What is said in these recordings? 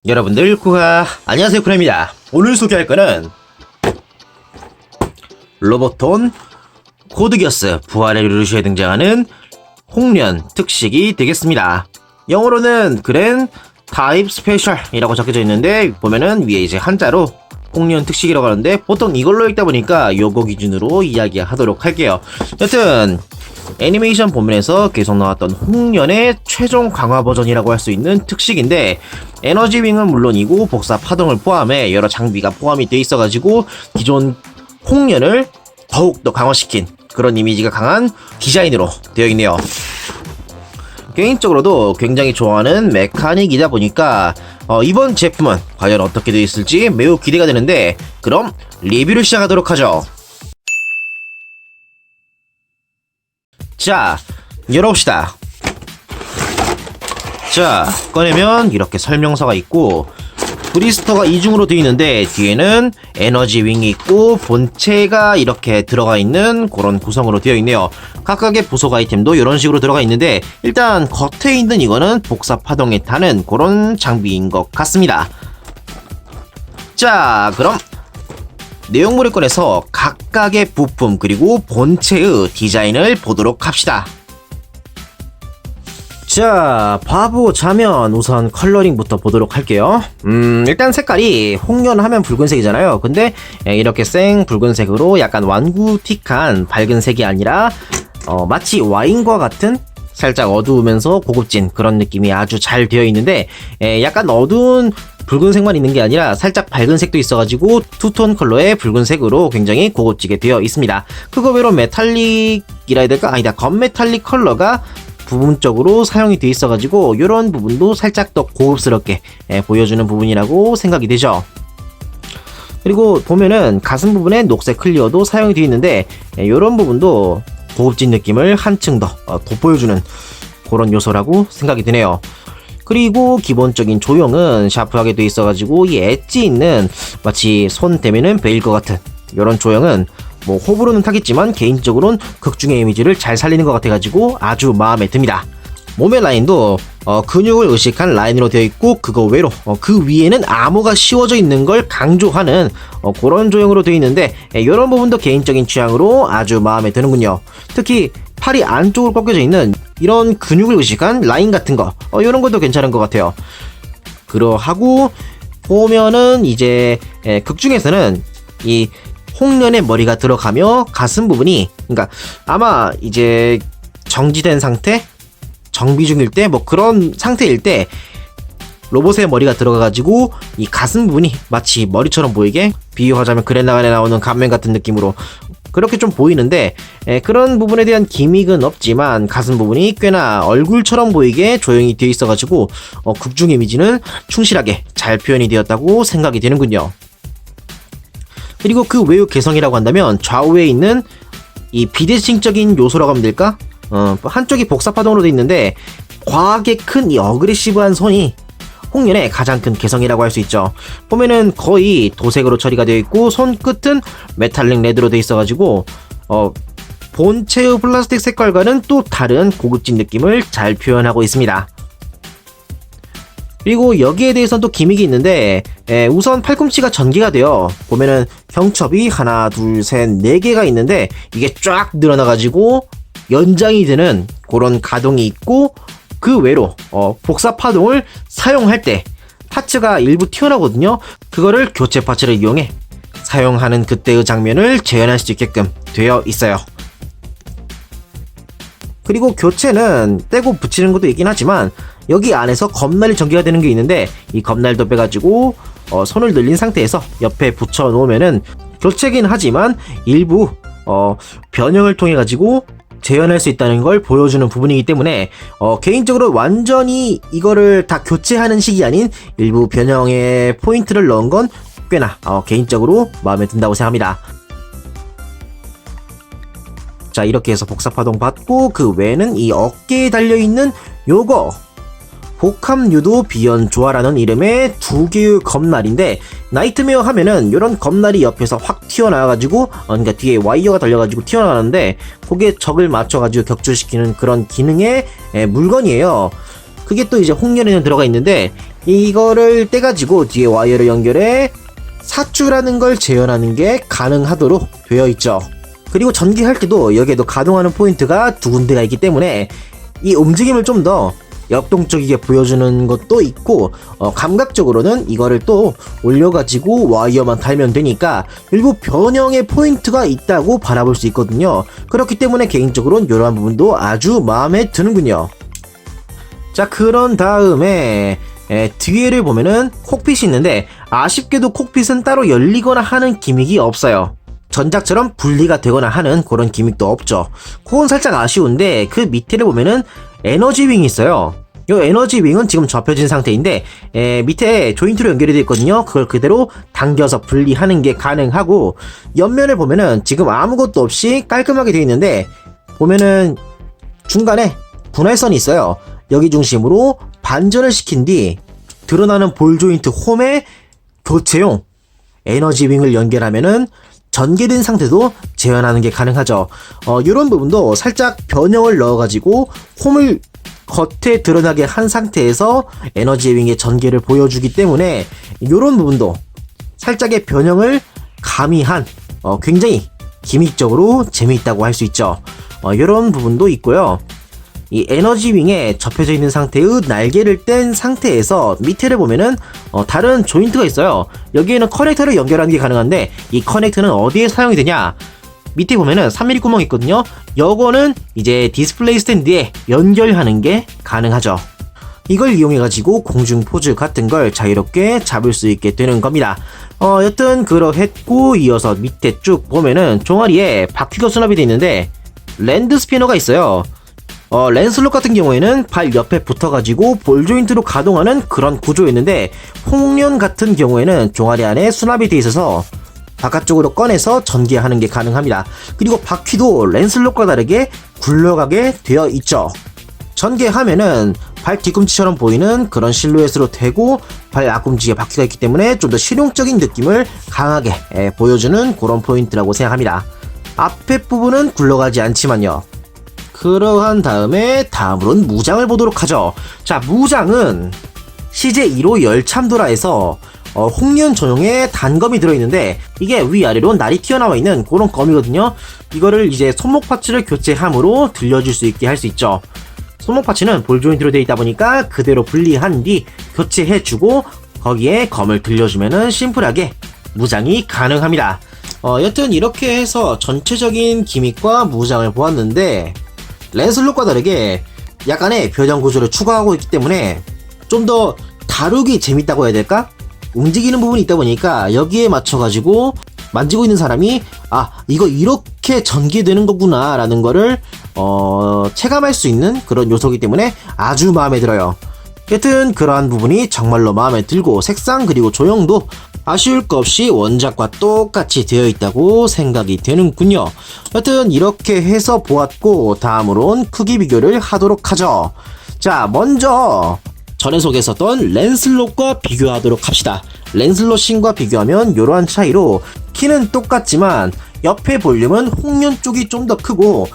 여러분들 안녕하세요, 쿠라입니다. 오늘 소개할 거는 로보톤 코드기어스 부활의 루시에 등장하는 홍련 특식이 되겠습니다. 영어로는 그랜 타입 스페셜이라고 적혀져 있는데 보면은 위에 이제 한자로 홍련 특식이라고 하는데 보통 이걸로 읽다 보니까 요거 기준으로 이야기하도록 할게요. 여튼 애니메이션 본문에서 계속 나왔던 홍련의 최종 강화 버전이라고 할 수 있는 특식인데 에너지 윙은 물론이고 복사 파동을 포함해 여러 장비가 포함이 되어 있어가지고 기존 홍련을 더욱더 강화시킨 그런 이미지가 강한 디자인으로 되어 있네요. 개인적으로도 굉장히 좋아하는 메카닉이다 보니까 이번 제품은 과연 어떻게 되어 있을지 매우 기대가 되는데 그럼 리뷰를 시작하도록 하죠. 자, 열어봅시다. 자, 꺼내면 이렇게 설명서가 있고 브리스터가 이중으로 되어 있는데 뒤에는 에너지 윙이 있고 본체가 이렇게 들어가 있는 그런 구성으로 되어 있네요. 각각의 부속 아이템도 이런 식으로 들어가 있는데 일단 겉에 있는 이거는 복사 파동에 타는 그런 장비인 것 같습니다. 자, 그럼 내용물을 꺼내서 각각의 부품 그리고 본체의 디자인을 보도록 합시다. 자, 봐보자면 우선 컬러링부터 보도록 할게요. 일단 색깔이 홍련 하면 붉은색이잖아요. 근데 이렇게 생 붉은색으로 약간 완구틱한 밝은 색이 아니라 마치 와인과 같은 살짝 어두우면서 고급진 그런 느낌이 아주 잘 되어 있는데 약간 어두운 붉은색만 있는 게 아니라 살짝 밝은 색도 있어가지고 투톤 컬러의 붉은색으로 굉장히 고급지게 되어 있습니다. 그거 외로 메탈릭이라 해야 될까? 아니다, 건메탈릭 컬러가 부분적으로 사용이 되어 있어가지고 이런 부분도 살짝 더 고급스럽게 보여주는 부분이라고 생각이 되죠. 그리고 보면은 가슴 부분에 녹색 클리어도 사용이 되어 있는데 이런 부분도 고급진 느낌을 한층 더 돋보여주는 그런 요소라고 생각이 드네요. 그리고 기본적인 조형은 샤프하게 되어 있어가지고 이 엣지 있는 마치 손 대면은 베일 것 같은 이런 조형은 뭐 호불호는 타겠지만 개인적으로는 극중의 이미지를 잘 살리는 것 같아가지고 아주 마음에 듭니다. 몸의 라인도 근육을 의식한 라인으로 되어 있고 그거 외로 그 위에는 암호가 씌워져 있는 걸 강조하는 그런 조형으로 되어 있는데 이런 부분도 개인적인 취향으로 아주 마음에 드는군요. 특히 팔이 안쪽으로 꺾여져 있는 이런 근육을 의식한 라인 같은 거 이런 것도 괜찮은 것 같아요. 그러하고 보면은 이제 극중에서는 이 홍련의 머리가 들어가며 가슴 부분이 그러니까 아마 이제 정지된 상태 정비 중일 때 뭐 그런 상태일 때 로봇의 머리가 들어가가지고 이 가슴 부분이 마치 머리처럼 보이게 비유하자면 그랜라간에 나오는 감맨 같은 느낌으로 그렇게 좀 보이는데 그런 부분에 대한 기믹은 없지만 가슴 부분이 꽤나 얼굴처럼 보이게 조형이 되어 있어가지고 극중 이미지는 충실하게 잘 표현이 되었다고 생각이 되는군요. 그리고 그 외유 개성이라고 한다면 좌우에 있는 이 비대칭적인 요소라고 하면 될까? 한쪽이 복사파동으로 되어 있는데 과하게 큰 이 어그레시브한 손이 홍련의 가장 큰 개성이라고 할 수 있죠. 보면은 거의 도색으로 처리가 되어 있고 손끝은 메탈릭 레드로 되어 있어가지고 본체의 플라스틱 색깔과는 또 다른 고급진 느낌을 잘 표현하고 있습니다. 그리고 여기에 대해서는 또 기믹이 있는데 우선 팔꿈치가 전개가 돼요. 보면은 경첩이 하나 둘 셋 네 개가 있는데 이게 쫙 늘어나가지고 연장이 되는 그런 가동이 있고 그 외로 복사 파동을 사용할 때 파츠가 일부 튀어나오거든요. 그거를 교체 파츠를 이용해 사용하는 그때의 장면을 재현할 수 있게끔 되어 있어요. 그리고 교체는 떼고 붙이는 것도 있긴 하지만 여기 안에서 검날이 전개가 되는 게 있는데 이 검날도 빼가지고 손을 늘린 상태에서 옆에 붙여 놓으면은 교체긴 하지만 일부 변형을 통해 가지고 재현할 수 있다는 걸 보여주는 부분이기 때문에 개인적으로 완전히 이거를 다 교체하는 식이 아닌 일부 변형의 포인트를 넣은 건 꽤나 개인적으로 마음에 든다고 생각합니다. 자, 이렇게 해서 복사파동 받고 그 외에는 이 어깨에 달려있는 요거 복합유도 비연조화라는 이름의 두 개의 검날인데 나이트메어 하면은 이런 검날이 옆에서 확 튀어나와가지고 그러니까 뒤에 와이어가 달려가지고 튀어나가는데 그게 적을 맞춰가지고 격추시키는 그런 기능의 물건이에요. 그게 또 이제 홍련에는 들어가 있는데, 이거를 떼가지고 뒤에 와이어를 연결해 사출하는 걸 재현하는 게 가능하도록 되어 있죠. 그리고 전기할 때도 여기에도 가동하는 포인트가 두 군데가 있기 때문에 이 움직임을 좀 더 역동적이게 보여주는 것도 있고, 감각적으로는 이거를 또 올려가지고 와이어만 달면 되니까 일부 변형의 포인트가 있다고 바라볼 수 있거든요. 그렇기 때문에 개인적으로는 이러한 부분도 아주 마음에 드는군요. 자, 그런 다음에 뒤에를 보면은 콕핏이 있는데, 아쉽게도 콕핏은 따로 열리거나 하는 기믹이 없어요. 전작처럼 분리가 되거나 하는 그런 기믹도 없죠. 그건 살짝 아쉬운데, 그 밑에를 보면은 에너지 윙이 있어요. 이 에너지 윙은 지금 접혀진 상태인데, 밑에 조인트로 연결이 되어 있거든요. 그걸 그대로 당겨서 분리하는 게 가능하고, 옆면을 보면은 지금 아무것도 없이 깔끔하게 되어 있는데, 보면은 중간에 분할선이 있어요. 여기 중심으로 반전을 시킨 뒤 드러나는 볼 조인트 홈에 교체용 에너지 윙을 연결하면은 전개된 상태도 재현하는 게 가능하죠. 이런 부분도 살짝 변형을 넣어가지고 홈을 겉에 드러나게 한 상태에서 에너지 윙의 전개를 보여주기 때문에 이런 부분도 살짝의 변형을 가미한 굉장히 기믹적으로 재미있다고 할 수 있죠. 이런 부분도 있고요. 이 에너지 윙에 접혀져 있는 상태의 날개를 뗀 상태에서 밑에를 보면은 다른 조인트가 있어요. 여기에는 커넥터를 연결하는 게 가능한데, 이 커넥터는 어디에 사용이 되냐? 밑에 보면은 3mm 구멍이 있거든요. 요거는 이제 디스플레이 스탠드에 연결하는 게 가능하죠. 이걸 이용해가지고 공중 포즈 같은 걸 자유롭게 잡을 수 있게 되는 겁니다. 여튼 그러했고, 이어서 밑에 쭉 보면은 종아리에 바퀴가 수납이 되어 있는데 랜드 스피너가 있어요. 랜슬롯 같은 경우에는 발 옆에 붙어가지고 볼 조인트로 가동하는 그런 구조였는데, 홍련 같은 경우에는 종아리 안에 수납이 되어 있어서 바깥쪽으로 꺼내서 전개하는 게 가능합니다. 그리고 바퀴도 랜슬롯과 다르게 굴러가게 되어 있죠. 전개하면은 발 뒤꿈치처럼 보이는 그런 실루엣으로 되고, 발 앞꿈치에 바퀴가 있기 때문에 좀 더 실용적인 느낌을 강하게 보여주는 그런 포인트라고 생각합니다. 앞에 부분은 굴러가지 않지만요. 그러한 다음으로는 무장을 보도록 하죠. 자, 무장은 CJ2로 열참도라에서 홍련 전용의 단검이 들어있는데, 이게 위아래로 날이 튀어나와 있는 그런 검이거든요. 이거를 이제 손목 파츠를 교체함으로 들려줄 수 있게 할 수 있죠. 손목 파츠는 볼 조인트로 되어 있다 보니까 그대로 분리한 뒤 교체해주고 거기에 검을 들려주면은 심플하게 무장이 가능합니다. 여튼 이렇게 해서 전체적인 기믹과 무장을 보았는데, 랜슬롯과 다르게 약간의 변형 구조를 추가하고 있기 때문에 좀 더 다루기 재밌다고 해야 될까? 움직이는 부분이 있다 보니까 여기에 맞춰가지고 만지고 있는 사람이 이거 이렇게 전개되는 거구나 라는 거를 체감할 수 있는 그런 요소이기 때문에 아주 마음에 들어요. 여튼 그러한 부분이 정말로 마음에 들고, 색상 그리고 조형도 아쉬울 것 없이 원작과 똑같이 되어 있다고 생각이 되는군요. 여튼 이렇게 해서 보았고, 다음으로는 크기 비교를 하도록 하죠. 자, 먼저 전에 소개했었던 랜슬롯과 비교하도록 합시다. 랜슬롯 신과 비교하면 이러한 차이로 키는 똑같지만 옆에 볼륨은 홍련 쪽이 좀 더 크고,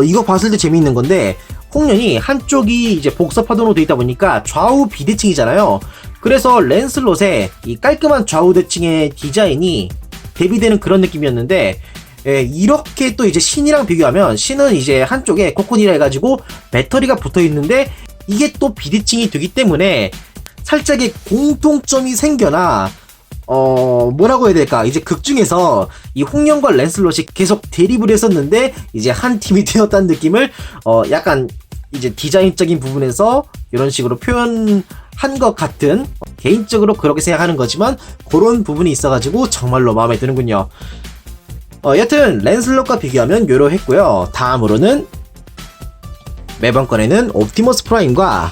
이거 봤을 때 재미있는 건데, 홍련이 한쪽이 이제 복사파동으로 되어 있다 보니까 좌우 비대칭이잖아요. 그래서 랜슬롯의 이 깔끔한 좌우 대칭의 디자인이 대비되는 그런 느낌이었는데, 이렇게 또 이제 신이랑 비교하면, 신은 이제 한쪽에 코코니라 해가지고 배터리가 붙어 있는데 이게 또 비대칭이 되기 때문에 살짝의 공통점이 생겨나 뭐라고 해야 될까, 이제 극 중에서 이 홍련과 랜슬롯이 계속 대립을 했었는데 이제 한 팀이 되었다는 느낌을 약간 이제 디자인적인 부분에서 이런 식으로 표현한 것 같은, 개인적으로 그렇게 생각하는 거지만 그런 부분이 있어가지고 정말로 마음에 드는군요. 여튼 랜슬롯과 비교하면 요러했고요. 다음으로는 매번 꺼내는 옵티머스 프라임과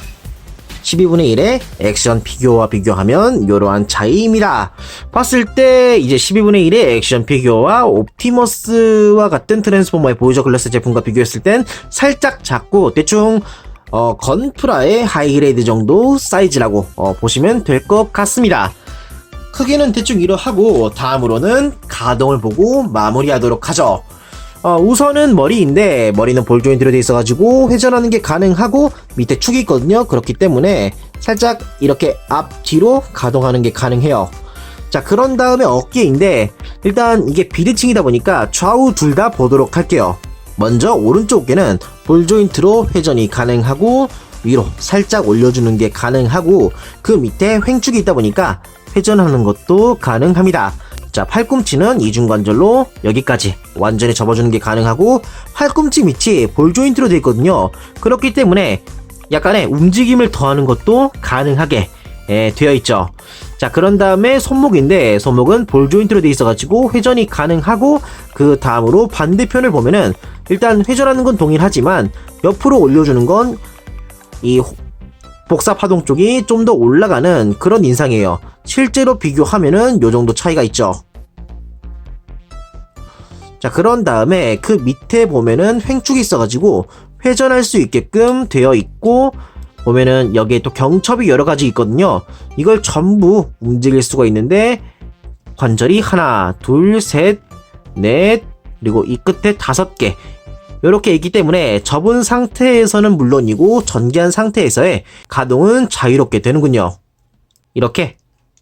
12분의 1의 액션 피규어와 비교하면 이러한 차이입니다. 봤을 때 이제 12분의 1의 액션 피규어와 옵티머스와 같은 트랜스포머의 보이저 글래스 제품과 비교했을 땐 살짝 작고 대충 건프라의 하이그레이드 정도 사이즈라고 보시면 될 것 같습니다. 크기는 대충 이러하고, 다음으로는 가동을 보고 마무리하도록 하죠. 우선은 머리인데 머리는 볼 조인트로 되어 있어가지고 회전하는 게 가능하고 밑에 축이 있거든요. 그렇기 때문에 살짝 이렇게 앞뒤로 가동하는 게 가능해요. 자, 그런 다음에 어깨인데 일단 이게 비대칭이다 보니까 좌우 둘 다 보도록 할게요. 먼저 오른쪽 어깨는 볼 조인트로 회전이 가능하고 위로 살짝 올려주는 게 가능하고 그 밑에 횡축이 있다 보니까 회전하는 것도 가능합니다. 자, 팔꿈치는 이중관절로 여기까지 완전히 접어주는 게 가능하고 팔꿈치 밑이 볼 조인트로 되어 있거든요. 그렇기 때문에 약간의 움직임을 더하는 것도 가능하게 되어 있죠. 자, 그런 다음에 손목인데 손목은 볼 조인트로 되어 있어가지고 회전이 가능하고 그 다음으로 반대편을 보면은 일단 회전하는 건 동일하지만 옆으로 올려주는 건 이 복사파동 쪽이 좀 더 올라가는 그런 인상이에요. 실제로 비교하면은 요 정도 차이가 있죠. 자, 그런 다음에 그 밑에 보면은 횡축이 있어가지고 회전할 수 있게끔 되어 있고 보면은 여기에 또 경첩이 여러 가지 있거든요. 이걸 전부 움직일 수가 있는데 관절이 하나, 둘, 셋, 넷, 그리고 이 끝에 5개 이렇게 있기 때문에 접은 상태에서는 물론이고 전개한 상태에서의 가동은 자유롭게 되는군요. 이렇게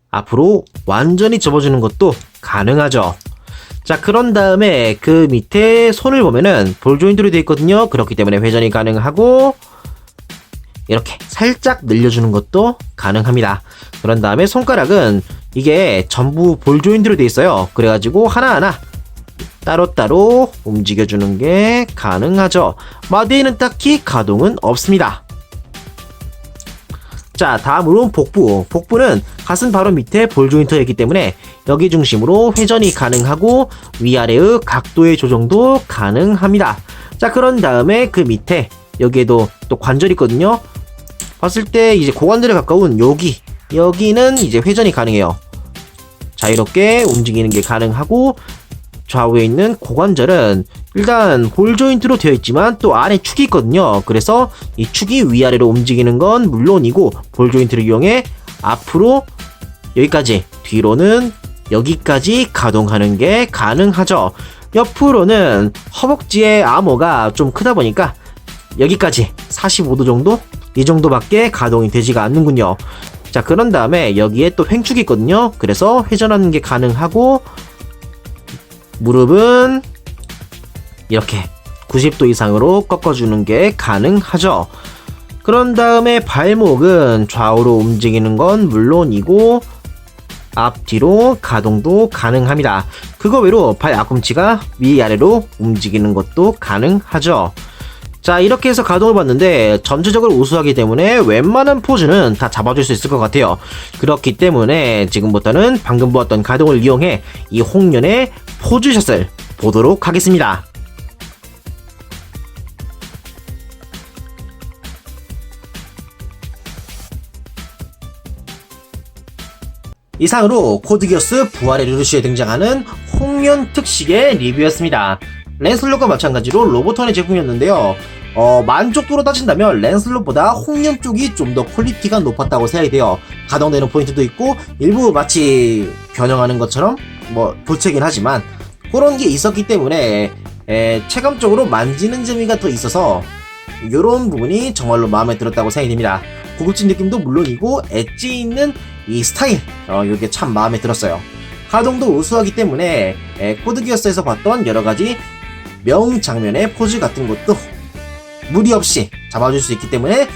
앞으로 완전히 접어주는 것도 가능하죠. 자, 그런 다음에 그 밑에 손을 보면은 볼 조인트로 되어 있거든요. 그렇기 때문에 회전이 가능하고 이렇게 살짝 늘려주는 것도 가능합니다. 그런 다음에 손가락은 이게 전부 볼 조인트로 되어 있어요. 그래가지고 하나하나 따로따로 움직여주는 게 가능하죠. 마디에는 딱히 가동은 없습니다. 자, 다음으로 복부. 복부는 가슴 바로 밑에 볼 조인트가 있기 때문에 여기 중심으로 회전이 가능하고 위아래의 각도의 조정도 가능합니다. 자, 그런 다음에 그 밑에 여기에도 또 관절이 있거든요. 봤을 때 이제 고관절에 가까운 여기는 이제 회전이 가능해요. 자유롭게 움직이는 게 가능하고 좌우에 있는 고관절은 일단 볼 조인트로 되어 있지만 또 안에 축이 있거든요. 그래서 이 축이 위아래로 움직이는 건 물론이고 볼 조인트를 이용해 앞으로 여기까지, 뒤로는 여기까지 가동하는 게 가능하죠. 옆으로는 허벅지의 암호가 좀 크다 보니까 여기까지 45도 정도? 이 정도밖에 가동이 되지가 않는군요. 자, 그런 다음에 여기에 또 횡축이 있거든요. 그래서 회전하는 게 가능하고 무릎은 이렇게 90도 이상으로 꺾어주는 게 가능하죠. 그런 다음에 발목은 좌우로 움직이는 건 물론이고 앞뒤로 가동도 가능합니다. 그거 외로 발 앞꿈치가 위아래로 움직이는 것도 가능하죠. 자, 이렇게 해서 가동을 봤는데 전체적으로 우수하기 때문에 웬만한 포즈는 다 잡아줄 수 있을 것 같아요. 그렇기 때문에 지금부터는 방금 보았던 가동을 이용해 이 홍련의 포즈샷을 보도록 하겠습니다. 이상으로 코드기어스 부활의 르르시에 등장하는 홍련 특식의 리뷰였습니다. 랜슬롯과 마찬가지로 로보턴의 제품이었는데요. 만족도로 따진다면 랜슬롯보다 홍련 쪽이 좀 더 퀄리티가 높았다고 생각이 돼요. 가동되는 포인트도 있고 일부 마치 변형하는 것처럼 도체긴 하지만 그런 게 있었기 때문에 체감적으로 만지는 재미가 더 있어서 이런 부분이 정말로 마음에 들었다고 생각이 됩니다. 고급진 느낌도 물론이고 엣지 있는 이 스타일, 이게 참 마음에 들었어요. 가동도 우수하기 때문에 코드기어스에서 봤던 여러가지 명장면의 포즈 같은 것도 무리 없이 잡아줄 수 있기 때문에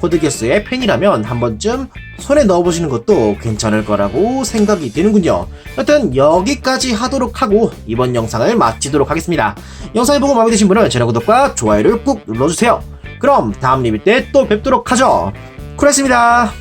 코드기어스의 팬이라면 한 번쯤 손에 넣어보시는 것도 괜찮을 거라고 생각이 드는군요. 여튼 여기까지 하도록 하고 이번 영상을 마치도록 하겠습니다. 영상을 보고 마음에 드신 분은 채널 구독과 좋아요를 꾹 눌러주세요. 그럼 다음 리뷰 때 또 뵙도록 하죠. 쿨했습니다.